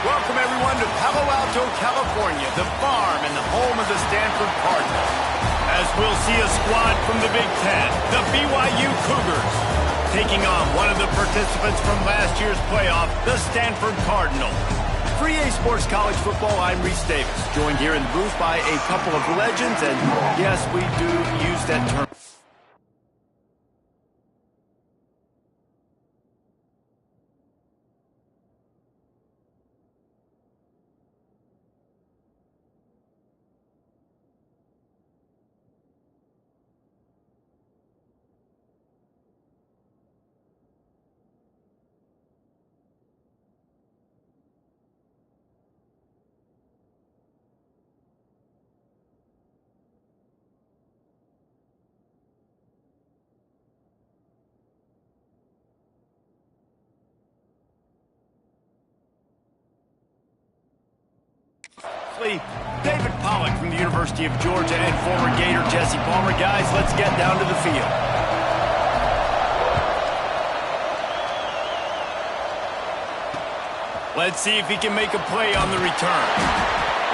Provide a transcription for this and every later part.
Welcome, everyone, to Palo Alto, California, the farm and the home of the Stanford Cardinals. As we'll see a squad from the Big Ten, the BYU Cougars, taking on one of the participants from last year's playoff, the Stanford Cardinals. For EA Sports College Football, I'm Reese Davis, joined here in the booth by a couple of legends, and yes, we do use that term. David Pollack from the University of Georgia and former Gator Jesse Palmer. Guys, let's get down to the field. Let's see if he can make a play on the return.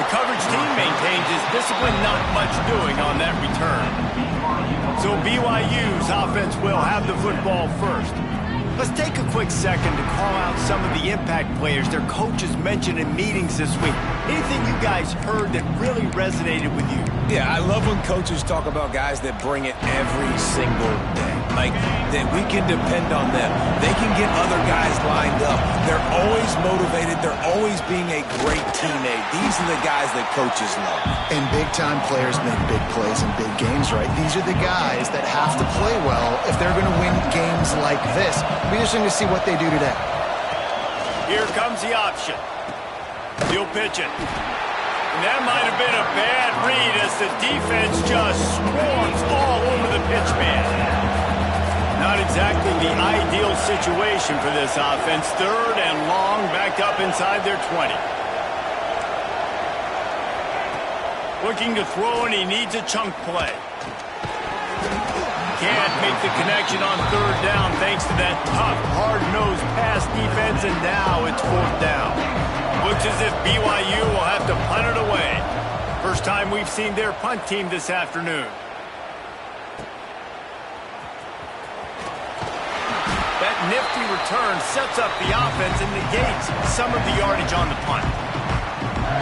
The coverage team maintains his discipline, not much doing on that return. So BYU's offense will have the football first. Let's take a quick second to call out some of the impact players their coaches mentioned in meetings this week. Anything you guys heard that really resonated with you? Yeah, I love when coaches talk about guys that bring it every single day. Like, that we can depend on them. They can get other guys lined up. They're always motivated. They're always being a great teammate. These are the guys that coaches love. And big-time players make big plays in big games, right? These are the guys that have to play well if they're going to win games like this. Be interesting to see what they do today. Here comes the option. He'll pitch it. And that might have been a bad read as the defense just swarms all over the pitch man. Not exactly the ideal situation for this offense. Third and long, backed up inside their 20. Looking to throw, and he needs a chunk play. Can't make the connection on third down thanks to that tough, hard-nosed pass defense, and now it's fourth down. Looks as if BYU will have to punt it away. First time we've seen their punt team this afternoon. That nifty return sets up the offense and negates some of the yardage on the punt.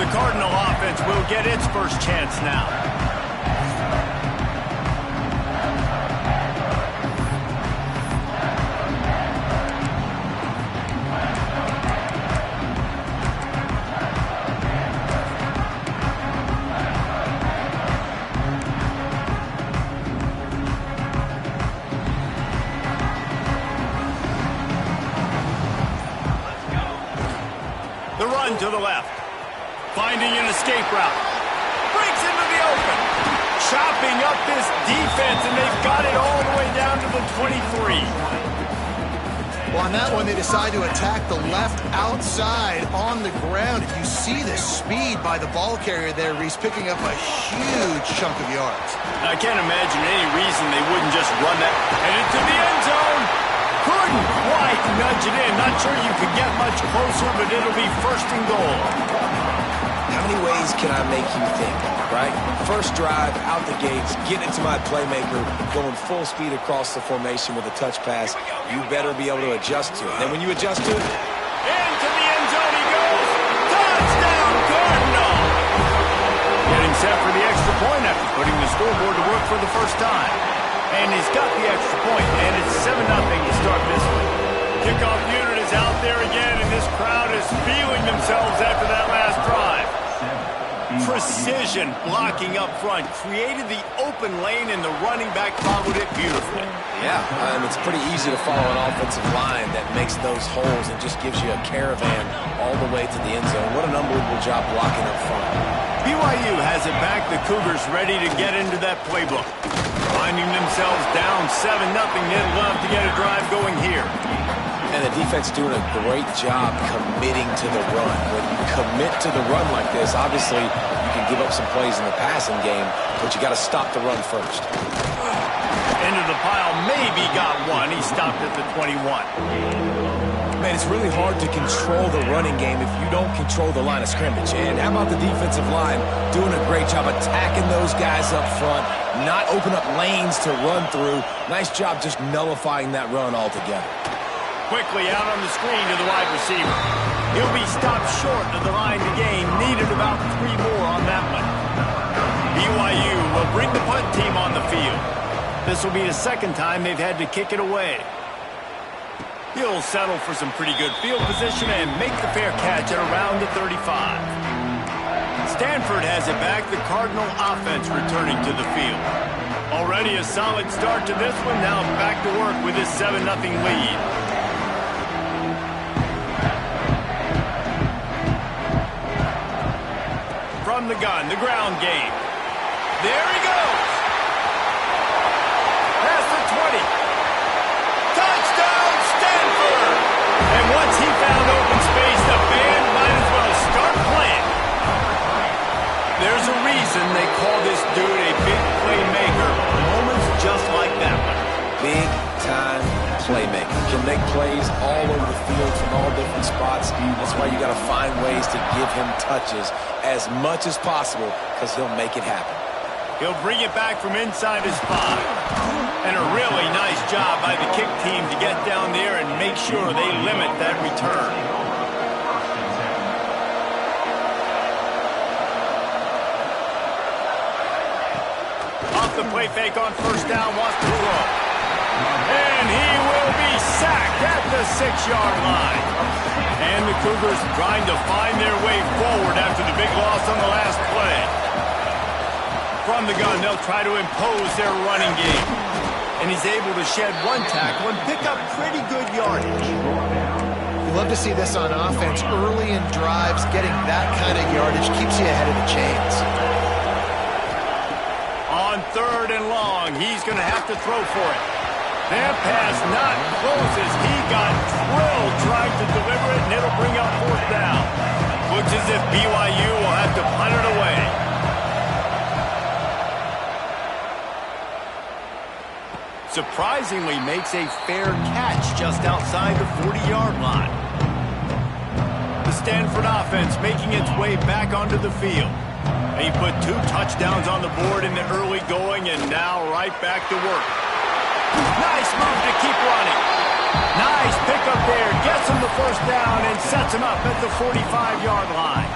The Cardinal offense will get its first chance now. The run to the left. Finding an escape route. Breaks into the open. Chopping up this defense, and they've got it all the way down to the 23. Well, on that one, they decide to attack the left outside on the ground. If you see the speed by the ball carrier there, Reese, picking up a huge chunk of yards. I can't imagine any reason they wouldn't just run that. And into the end zone. Couldn't quite nudge it in. Not sure you could get much closer, but it'll be first and goal. How many ways can I make you think, right? First drive, out the gates, get into my playmaker, going full speed across the formation with a touch pass. You better be able to adjust to it. Then when you adjust to it, into the end zone he goes. Touchdown, Cardinal! Getting set for the extra point after putting the scoreboard to work for the first time. And he's got the extra point, and it's 7-0 to start this one. Kickoff unit is out there again, and this crowd is feeling themselves after that last drive. Precision blocking up front created the open lane, and the running back followed it beautifully. yeah, it's pretty easy to follow an offensive line that makes those holes and just gives you a caravan all the way to the end zone. What an unbelievable job blocking up front. BYU has it back. The Cougars ready to get into that playbook. Finding themselves down 7-0, they'd love to get a drive going here. And the defense doing a great job committing to the run. When you commit to the run like this, obviously you can give up some plays in the passing game, but you got to stop the run first. Into the pile, maybe got one. He stopped at the 21. Man, it's really hard to control the running game if you don't control the line of scrimmage. And how about the defensive line doing a great job attacking those guys up front, not open up lanes to run through. Nice job just nullifying that run altogether. Quickly out on the screen to the wide receiver. He'll be stopped short of the line to gain. Needed about 3 more on that one. BYU will bring the punt team on the field. This will be the second time they've had to kick it away. He'll settle for some pretty good field position and make the fair catch at around the 35. Stanford has it back. The Cardinal offense returning to the field. Already a solid start to this one. Now back to work with this 7-0 lead. From the gun, the ground game. There he goes. Past the 20. Touchdown, Stanford! And once he found open space, the band might as well start playing. There's a reason they call this dude a big playmaker. Moments just like that one. Big-time playmaker. Can make plays all over the field from all different spots. That's why you got to find ways to give him touches as much as possible, because he'll make it happen. He'll bring it back from inside his 5. And a really nice job by the kick team to get down there and make sure they limit that return. Off the play fake on first down, wants to throw. And he will be sacked at the 6-yard line. And the Cougars trying to find their way forward after the big loss on the last play. From the gun, they'll try to impose their running game. And he's able to shed 1 tackle and pick up pretty good yardage. You love to see this on offense. Early in drives, getting that kind of yardage keeps you ahead of the chains. On 3rd and long, he's going to have to throw for it. That pass not close as he got drilled trying to deliver it, and it'll bring up 4th down. Looks as if BYU will have to punt it away. Surprisingly makes a fair catch just outside the 40-yard line. The Stanford offense making its way back onto the field. He put 2 touchdowns on the board in the early going, and now right back to work. Nice move to keep running. Nice pickup there. Gets him the 1st down and sets him up at the 45-yard line.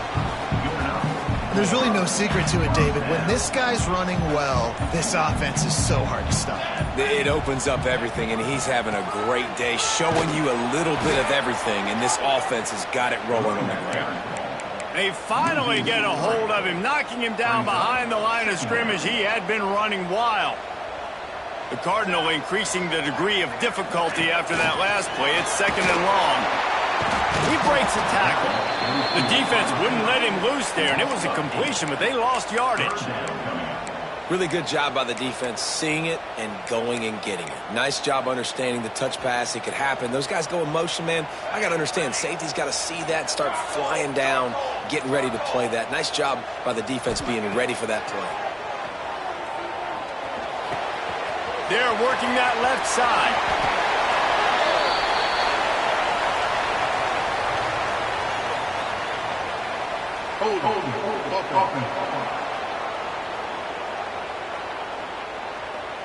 There's really no secret to it, David. When this guy's running well, this offense is so hard to stop. It opens up everything, and he's having a great day, showing you a little bit of everything, and this offense has got it rolling on the ground. They finally get a hold of him, knocking him down behind the line of scrimmage. He had been running wild. The Cardinal increasing the degree of difficulty after that last play. It's 2nd and long. He breaks a tackle. The defense wouldn't let him loose there, and it was a completion, but they lost yardage. Really good job by the defense seeing it and going and getting it. Nice job understanding the touch pass. It could happen. Those guys go in motion, man. I got to understand, safety's got to see that, start flying down, getting ready to play that. Nice job by the defense being ready for that play. They're working that left side.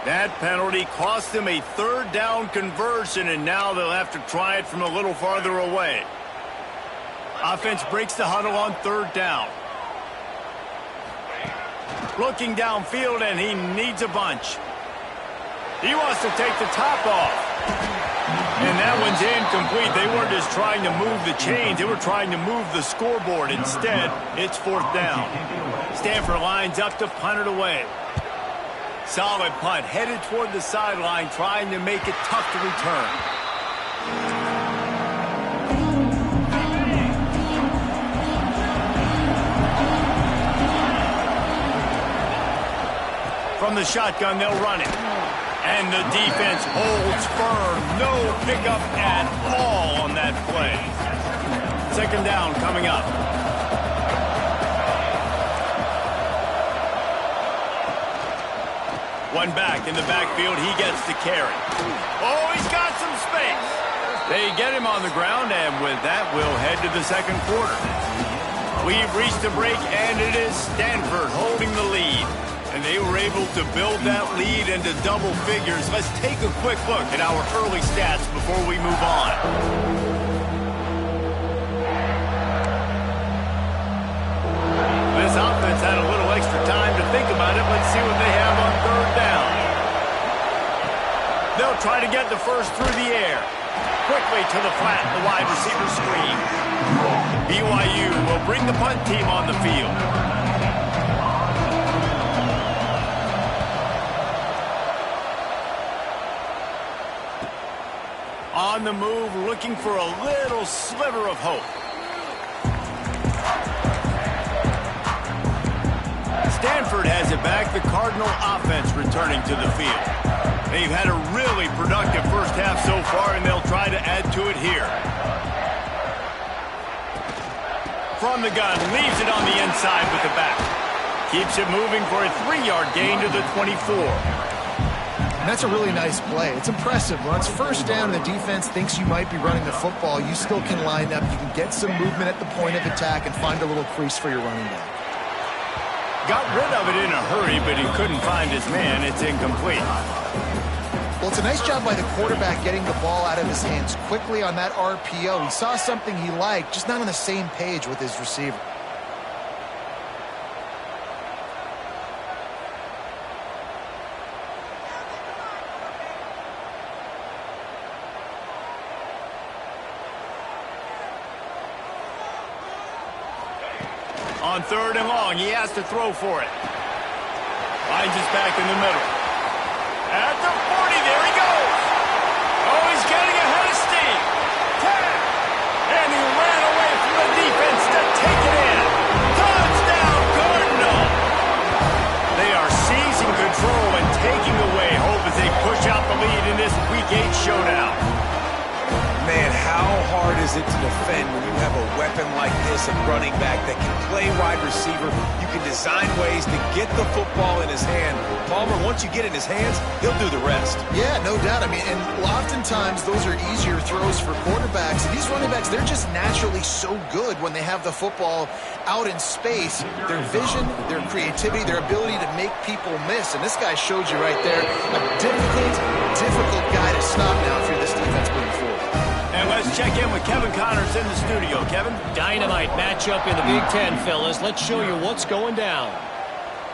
That penalty cost them a 3rd down conversion, and now they'll have to try it from a little farther away. Offense breaks the huddle on 3rd down. Looking downfield, and he needs a bunch. He wants to take the top off. And that one's incomplete. They weren't just trying to move the chains. They were trying to move the scoreboard. Instead, it's 4th down. Stanford lines up to punt it away. Solid punt, headed toward the sideline, trying to make it tough to return. From the shotgun, they'll run it. And the defense holds firm. No pickup at all on that play. 2nd down coming up. One back in the backfield. He gets the carry. Oh, he's got some space. They get him on the ground, and with that, we'll head to the second quarter. We've reached the break, and it is Stanford holding the lead. And they were able to build that lead into double figures. Let's take a quick look at our early stats before we move on. This offense had a little extra time to think about it. Let's see what they have on third down. They'll try to get the first through the air. Quickly to the flat, the wide receiver screen. BYU will bring the punt team on the field. On the move, looking for a little sliver of hope. Stanford has it back. The Cardinal offense returning to the field. They've had a really productive first half so far, and they'll try to add to it here. From the gun, leaves it on the inside with the back. Keeps it moving for a 3-yard gain to the 24. And that's a really nice play. It's impressive. When it's first down and the defense thinks you might be running the football, you still can line up. You can get some movement at the point of attack and find a little crease for your running back. Got rid of it in a hurry, but he couldn't find his man. It's incomplete. Well, it's a nice job by the quarterback getting the ball out of his hands quickly on that RPO. He saw something he liked, just not on the same page with his receiver. On third and long, he has to throw for it. Finds his back in the middle. At the 40, there he goes. Oh, he's getting ahead of steam. 10. And he ran away from the defense to take it in. Touchdown, Cardinal. They are seizing control and taking away hope as they push out the lead in this Week 8 showdown. Man, how hard is it to defend when you have a weapon like this at running back that can play wide receiver? You can design ways to get the football in his hand. Palmer, once you get it in his hands, he'll do the rest. Yeah, no doubt. I mean, and oftentimes those are easier throws for quarterbacks. These running backs, they're just naturally so good when they have the football out in space. Their vision, their creativity, their ability to make people miss. And this guy showed you right there a difficult guy to stop now if you're this defense moving forward. And let's check in with Kevin Connors in the studio. Kevin? Dynamite matchup in the Big Ten, fellas. Let's show you what's going down.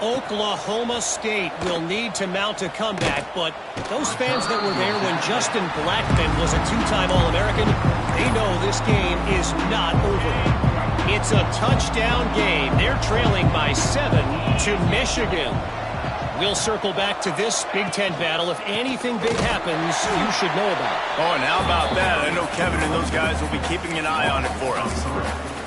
Oklahoma State will need to mount a comeback, but those fans that were there when Justin Blackmon was a 2-time All-American, they know this game is not over. It's a touchdown game. They're trailing by 7 to Michigan. We'll circle back to this Big Ten battle. If anything big happens, you should know about it. Oh, and how about that? I know Kevin and those guys will be keeping an eye on it for us.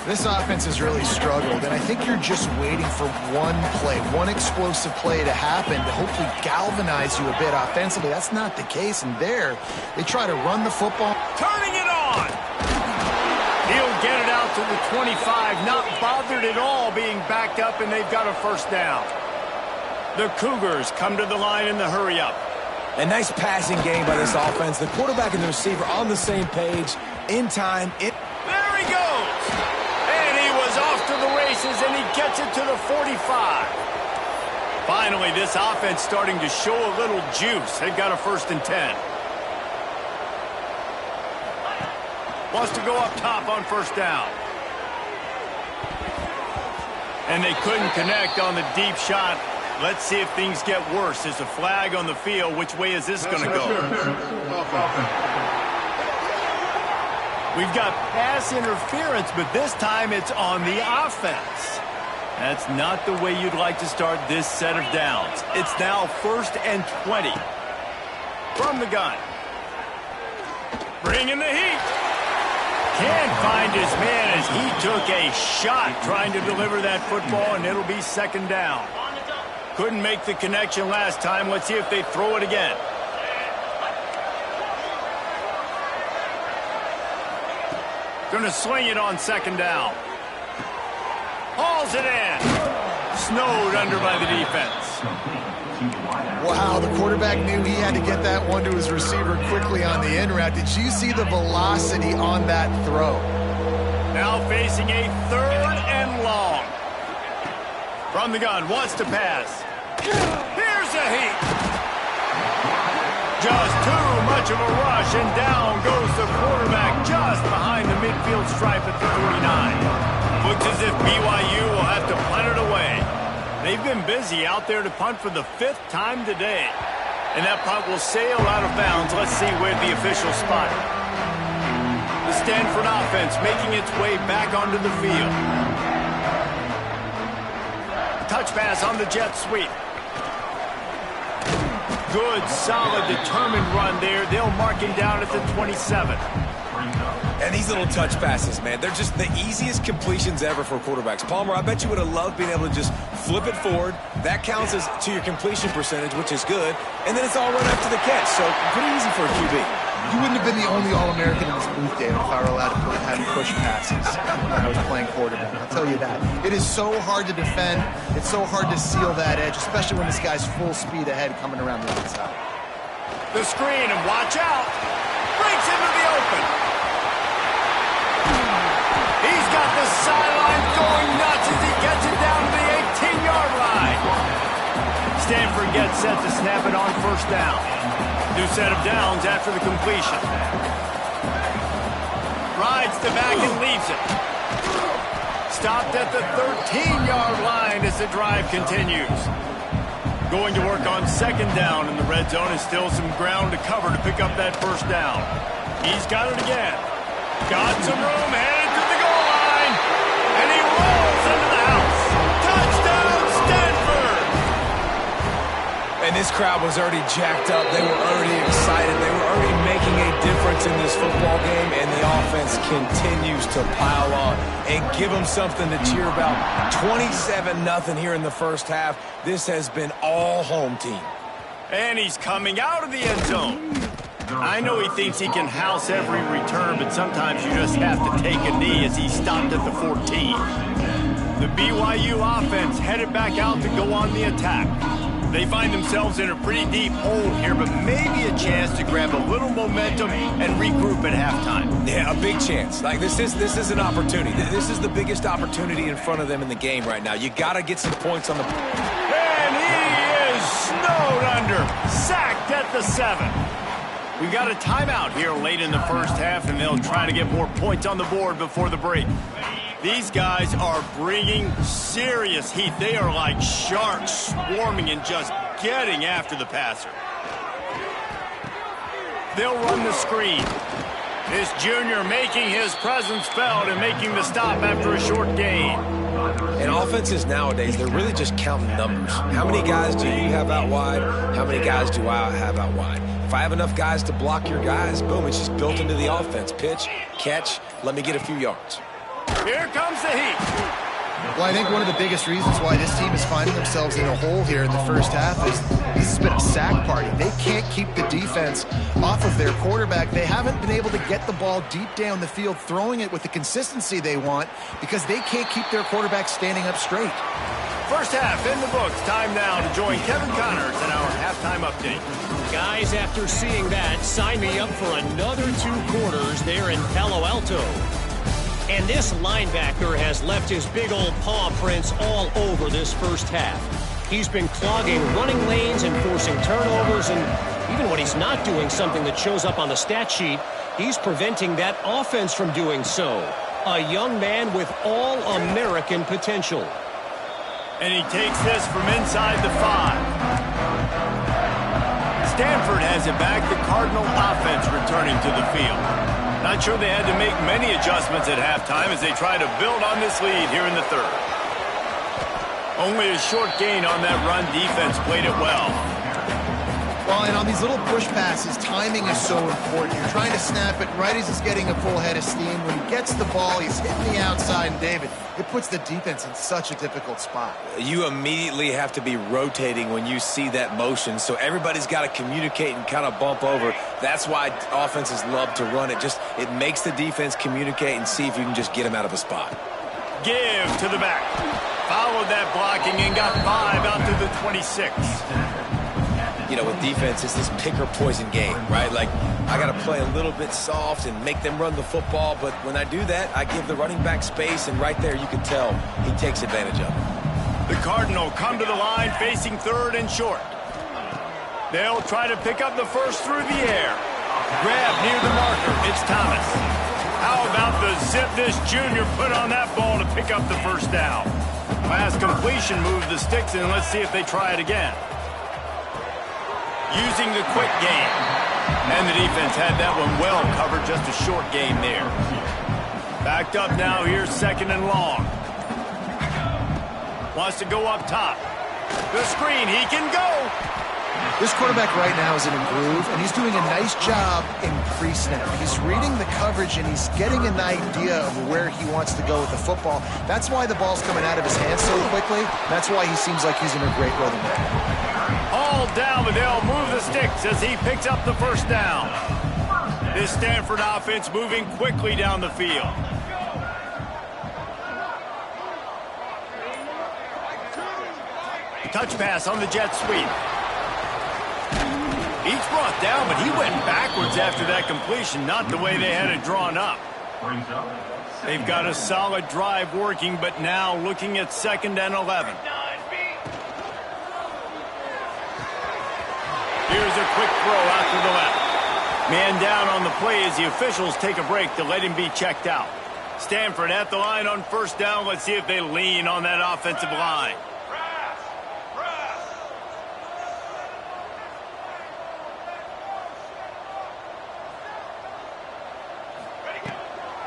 This offense has really struggled, and I think you're just waiting for one play, one explosive play to happen to hopefully galvanize you a bit offensively. That's not the case, and there, they try to run the football. Turning it on! He'll get it out to the 25, not bothered at all being backed up, and they've got a first down. The Cougars come to the line in the hurry-up. A nice passing game by this offense. The quarterback and the receiver on the same page, in time. There he goes! And he was off to the races, and he gets it to the 45. Finally, this offense starting to show a little juice. They've got a 1st and 10. Wants to go up top on first down. And they couldn't connect on the deep shot. Let's see if things get worse. There's a flag on the field. Which way is this going to go? We've got pass interference, but this time it's on the offense. That's not the way you'd like to start this set of downs. It's now 1st and 20. From the gun. Bringing the heat. Can't find his man as he took a shot trying to deliver that football, and it'll be 2nd down. Couldn't make the connection last time. Let's see if they throw it again. Going to swing it on 2nd down. Hauls it in. Snowed under by the defense. Wow, the quarterback knew he had to get that one to his receiver quickly on the in route. Did you see the velocity on that throw? Now facing a 3rd and long. From the gun, wants to pass. Here's a heat. Just too much of a rush, and down goes the quarterback just behind the midfield stripe at the 49. Looks as if BYU will have to punt it away. They've been busy out there to punt for the 5th time today. And that punt will sail out of bounds. Let's see where the officials spot it. The Stanford offense making its way back onto the field. Touch pass on the jet sweep. Good, solid, determined run there. They'll mark him down at the 27. And these little touch passes, man, they're just the easiest completions ever for quarterbacks. Palmer, I bet you would have loved being able to just flip it forward. That counts as to your completion percentage, which is good. And then it's all run after the catch, so pretty easy for a QB. You wouldn't have been the only All-American in this booth, David, if I were allowed to have push passes when I was playing quarterback. I'll tell you that. It is so hard to defend. It's so hard to seal that edge, especially when this guy's full speed ahead coming around the inside. The screen, and watch out. Breaks into the open. He's got the sideline going nuts as he gets it down to the 18-yard line. Stanford gets set to snap it on 1st down. New set of downs after the completion. Rides to back and leaves it. Stopped at the 13-yard line as the drive continues. Going to work on 2nd down in the red zone, and still some ground to cover to pick up that 1st down. He's got it again. Got some room, headed to the goal line, and he rolls into the house. Touchdown, Stanford! And this crowd was already jacked up. They were already excited. They were already making a difference in this football game, and the offense continues to pile on and give them something to cheer about. 27-0 here in the 1st half. This has been all home team. And he's coming out of the end zone. I know he thinks he can house every return, but sometimes you just have to take a knee as he stopped at the 14. The BYU offense headed back out to go on the attack. They find themselves in a pretty deep hole here, but maybe a chance to grab a little momentum and regroup at halftime. Yeah, a big chance. Like this is an opportunity. This is the biggest opportunity in front of them in the game right now. You got to get some points on the... And he is snowed under, sacked at the 7. We've got a timeout here late in the 1st half, and they'll try to get more points on the board before the break. These guys are bringing serious heat. They are like sharks swarming and just getting after the passer. They'll run the screen. This junior making his presence felt and making the stop after a short gain. And offenses nowadays, they're really just counting numbers. How many guys do you have out wide? How many guys do I have out wide? If I have enough guys to block your guys, boom, it's just built into the offense. Pitch, catch, let me get a few yards. Here comes the heat. Well, I think one of the biggest reasons why this team is finding themselves in a hole here in the 1st half is this has been a sack party. They can't keep the defense off of their quarterback. They haven't been able to get the ball deep down the field, throwing it with the consistency they want because they can't keep their quarterback standing up straight. 1st half in the books. Time now to join Kevin Connors in our halftime update. Guys, after seeing that, sign me up for another 2 quarters there in Palo Alto. And this linebacker has left his big old paw prints all over this 1st half. He's been clogging running lanes and forcing turnovers, and even when he's not doing something that shows up on the stat sheet, he's preventing that offense from doing so. A young man with all-American potential. And he takes this from inside the 5. Stanford has it back. The Cardinal offense returning to the field. Not sure they had to make many adjustments at halftime as they try to build on this lead here in the 3rd. Only a short gain on that run. Defense played it well. Well, and on these little push passes, timing is so important. You're trying to snap it right as he's getting a full head of steam. When he gets the ball, he's hitting the outside, and David, it puts the defense in such a difficult spot. You immediately have to be rotating when you see that motion, so everybody's got to communicate and kind of bump over. That's why offenses love to run it. It makes the defense communicate and see if you can just get them out of a spot. Give to the back. Followed that blocking and got 5 out to the 26. you know, with defense, it's this pick or poison game, right? Like, I got to play a little bit soft and make them run the football, but when I do that, I give the running back space, and right there you can tell he takes advantage of it. The Cardinal come to the line facing third and short. They'll try to pick up the first through the air. Grab near the marker. It's Thomas. How about the zip this junior put on that ball to pick up the first down? Pass completion moves the sticks, and let's see if they try it again. Using the quick game. And the defense had that one well covered, just a short game there. Backed up now, here's second and long. Wants to go up top. The screen, he can go. This quarterback right now is in a groove, and he's doing a nice job in pre-snap. He's reading the coverage, and he's getting an idea of where he wants to go with the football. That's why the ball's coming out of his hands so quickly. That's why he seems like he's in a great rhythm there. All down, but they'll move the sticks as he picks up the first down. This Stanford offense moving quickly down the field. Touch pass on the jet sweep. He's brought down, but he went backwards after that completion, not the way they had it drawn up. They've got a solid drive working, but now looking at 2nd and 11. Here's a quick throw out to the left. Man down on the play as the officials take a break to let him be checked out. Stanford at the line on first down. Let's see if they lean on that offensive line.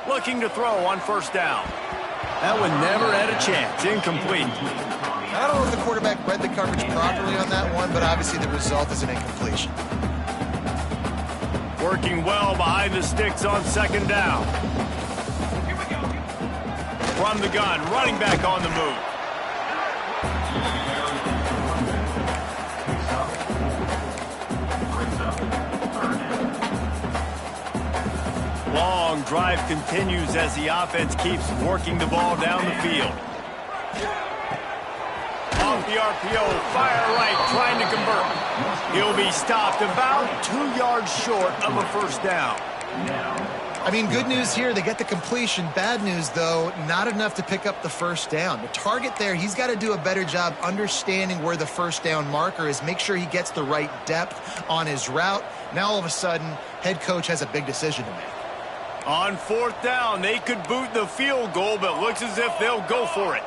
Looking to throw on first down. That one never had a chance. Incomplete. I don't know if the quarterback read the coverage properly on that one, but obviously the result is an incompletion. Working well behind the sticks on 2nd down. From the gun, running back on the move. Long drive continues as the offense keeps working the ball down the field. Off the RPO, fire right, trying to convert. He'll be stopped about 2 yards short of a first down. I mean, good news here, they get the completion. Bad news, though, not enough to pick up the first down. The target there, he's got to do a better job understanding where the first down marker is, make sure he gets the right depth on his route. Now, all of a sudden, head coach has a big decision to make. On 4th down, they could boot the field goal, but looks as if they'll go for it.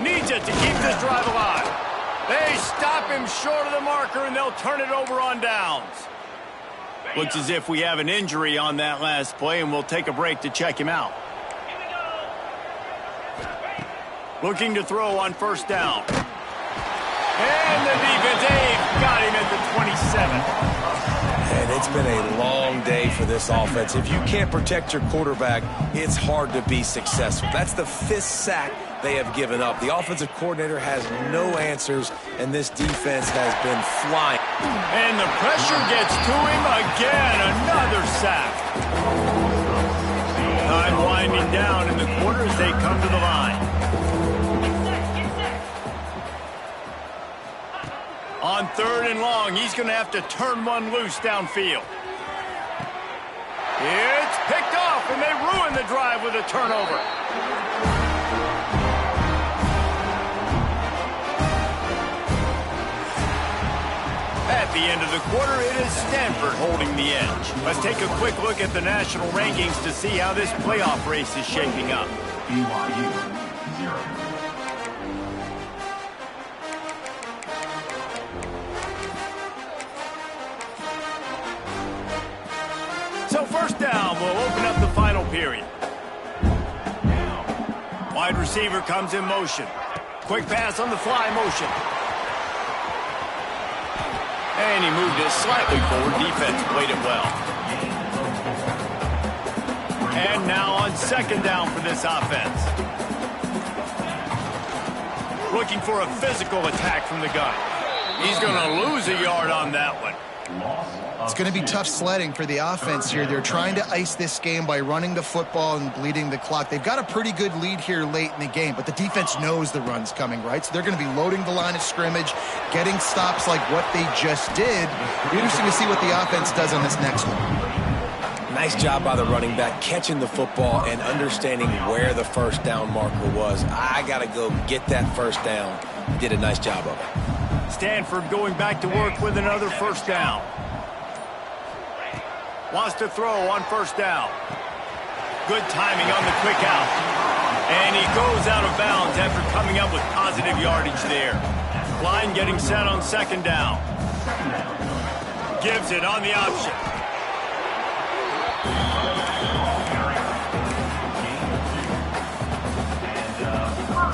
Needs it to keep this drive alive. They stop him short of the marker, and they'll turn it over on downs. Looks as if we have an injury on that last play, and we'll take a break to check him out. Looking to throw on first down. And the defense, got him at the 27. And it's been a long day for this offense. If you can't protect your quarterback, it's hard to be successful. That's the 5th sack they have given up. The offensive coordinator has no answers, and this defense has been flying. And the pressure gets to him again. Another sack. Time winding down in the quarter as they come to the line. On 3rd and long, he's going to have to turn one loose downfield. It's picked off, and they ruin the drive with a turnover. At the end of the quarter, it is Stanford holding the edge. Let's take a quick look at the national rankings to see how this playoff race is shaping up. BYU 0. So first down, we'll open up the final period. Wide receiver comes in motion. Quick pass on the fly motion. And he moved it slightly forward. Defense played it well. And now on 2nd down for this offense. Looking for a physical attack from the gun. He's going to lose a yard on that one. It's going to be tough sledding for the offense here. They're trying to ice this game by running the football and bleeding the clock. They've got a pretty good lead here late in the game, but the defense knows the run's coming, right? So they're going to be loading the line of scrimmage, getting stops like what they just did. It'll be interesting to see what the offense does on this next one. Nice job by the running back, catching the football and understanding where the first down marker was. I got to go get that first down. He did a nice job of it. Stanford going back to work with another first down. Wants to throw on first down. Good timing on the quick out. And he goes out of bounds after coming up with positive yardage there. Line getting set on second down. Gives it on the option.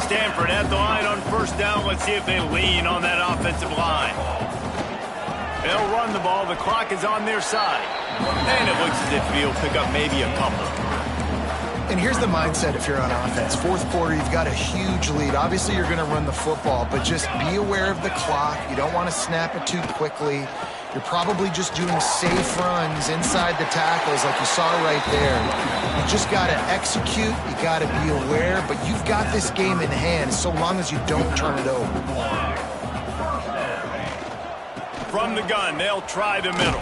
Stanford at the line on first down. Let's see if they lean on that offensive line. They'll run the ball. The clock is on their side. And it looks as if he'll pick up maybe a couple. And here's the mindset if you're on offense. Fourth quarter, you've got a huge lead. Obviously, you're going to run the football, but just be aware of the clock. You don't want to snap it too quickly. You're probably just doing safe runs inside the tackles like you saw right there. You just got to execute. You got to be aware, but you've got this game in hand so long as you don't turn it over. From the gun, they'll try the middle.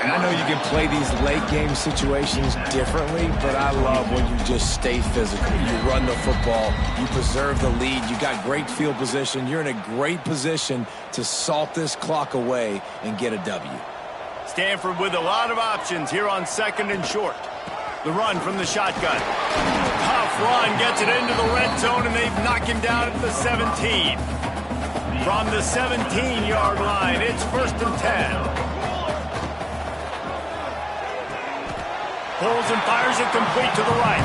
And I know you can play these late game situations differently, but I love when you just stay physical. You run the football, you preserve the lead, you got great field position, you're in a great position to salt this clock away and get a W. Stanford with a lot of options here on second and short. The run from the shotgun. Tough run, gets it into the red zone, and they've knocked him down at the 17. From the 17-yard line, it's first and 10. Pulls and fires it complete to the right.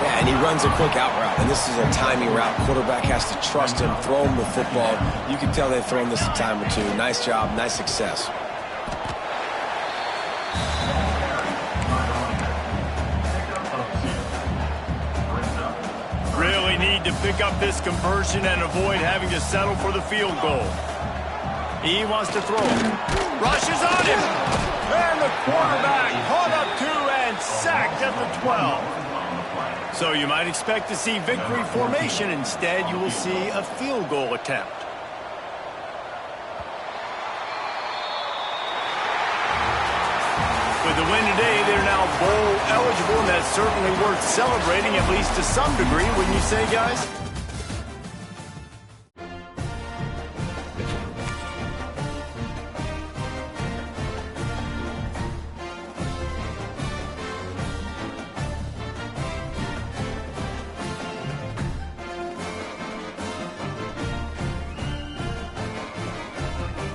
Yeah, and he runs a quick out route, and this is a timing route. Quarterback has to trust him, throw him the football. You can tell they've thrown this a time or two. Nice job, nice success. Really need to pick up this conversion and avoid having to settle for the field goal. He wants to throw. Rushes on him. And the quarterback caught up to and sacked at the 12. So you might expect to see victory formation. Instead, you will see a field goal attempt. With the win today, they're now bowl eligible, and that's certainly worth celebrating, at least to some degree, wouldn't you say, guys?